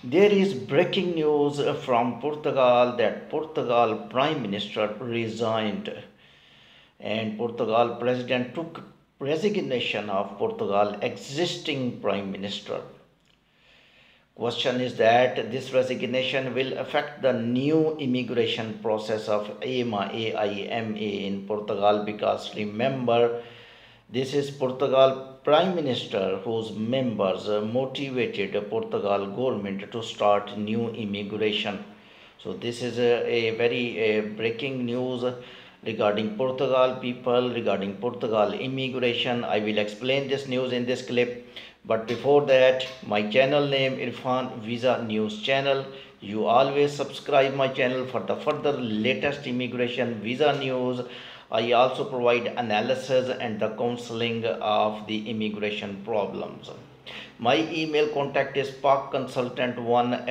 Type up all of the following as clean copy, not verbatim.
There is breaking news from Portugal that Portugal Prime Minister resigned and Portugal President took resignation of Portugal existing Prime Minister. Question is that this resignation will affect the new immigration process of aima in Portugal, because remember, this is Portugal Prime Minister whose members motivated Portugal government to start new immigration. So this is a very breaking news regarding Portugal people, regarding Portugal immigration. I will explain this news in this clip. But before that, my channel name Irfan Visa News channel. You always subscribe my channel for the further latest immigration visa news. I also provide analysis and the counseling of the immigration problems. My email contact is pakconsultant1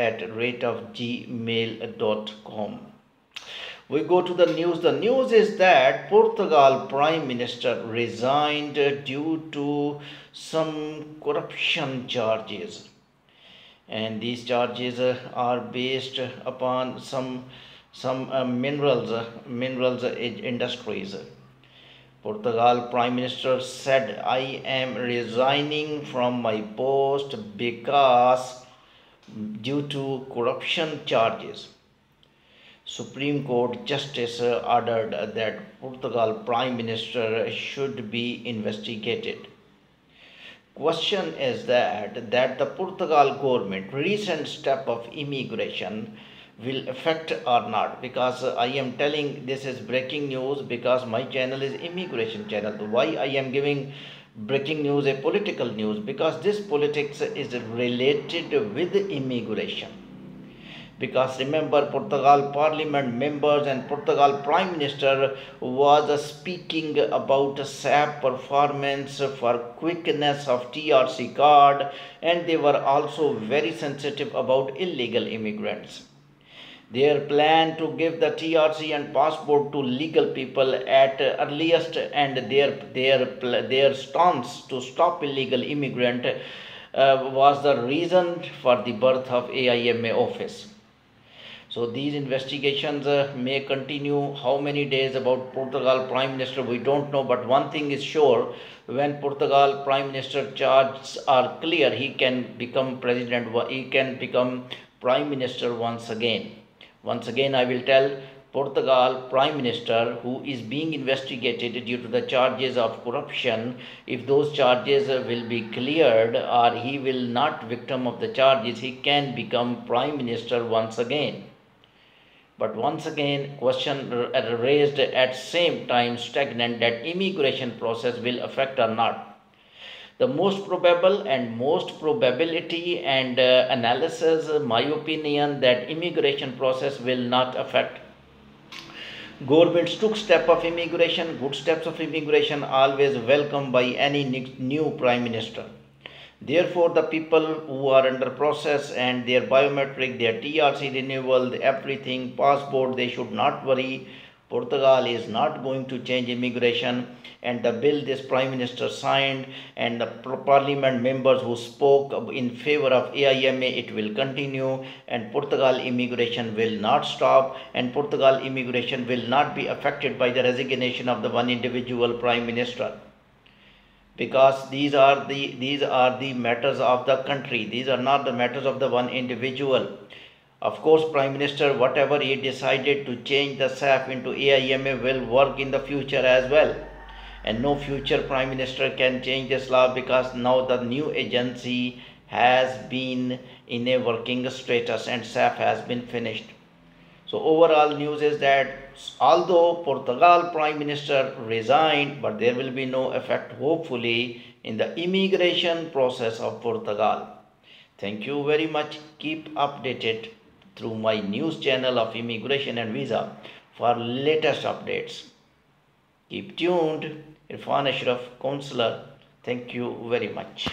@gmail.com. We go to the news. The news is that Portugal Prime Minister resigned due to some corruption charges, and these charges are based upon some minerals industries. Portugal Prime Minister said, "I am resigning from my post because due to corruption charges." Supreme Court Justice ordered that Portugal Prime Minister should be investigated. Question is that the Portugal government recent step of immigration will affect or not, because I am telling this is breaking news because my channel is immigration channel. Why I am giving breaking news a political news? Because this politics is related with immigration. Because remember, Portugal Parliament members and Portugal Prime Minister was speaking about SAP performance for quickness of TRC card, and they were also very sensitive about illegal immigrants. Their plan to give the TRC and passport to legal people at earliest, and their stance to stop illegal immigrant was the reason for the birth of AIMA office. So these investigations may continue how many days. About Portugal Prime Minister we don't know, but one thing is sure: when Portugal Prime Minister charges are clear, he can become president, he can become Prime Minister once again. Once again I will tell, Portugal Prime Minister who is being investigated due to the charges of corruption, if those charges will be cleared or he will not victim of the charges, he can become Prime Minister once again. But once again, question raised at same time stagnant, that immigration process will affect or not. The most probable and most probability and analysis, my opinion, that immigration process will not affect. Governments took step of immigration, good steps of immigration always welcomed by any new Prime Minister. Therefore, the people who are under process and their biometric, their TRC renewal, everything, passport, they should not worry. Portugal is not going to change immigration, and the bill this Prime Minister signed and the Parliament members who spoke in favor of AIMA, it will continue, and Portugal immigration will not stop, and Portugal immigration will not be affected by the resignation of the one individual Prime Minister. Because these are the matters of the country, these are not the matters of the one individual. Of course, Prime Minister, whatever he decided to change the SAF into AIMA will work in the future as well, and no future Prime Minister can change this law, because now the new agency has been in a working status and SAF has been finished. So overall news is that although Portugal Prime Minister resigned, but there will be no effect, hopefully, in the immigration process of Portugal. Thank you very much. Keep updated through my news channel of immigration and visa for latest updates. Keep tuned. Irfan Ashraf, counselor. Thank you very much.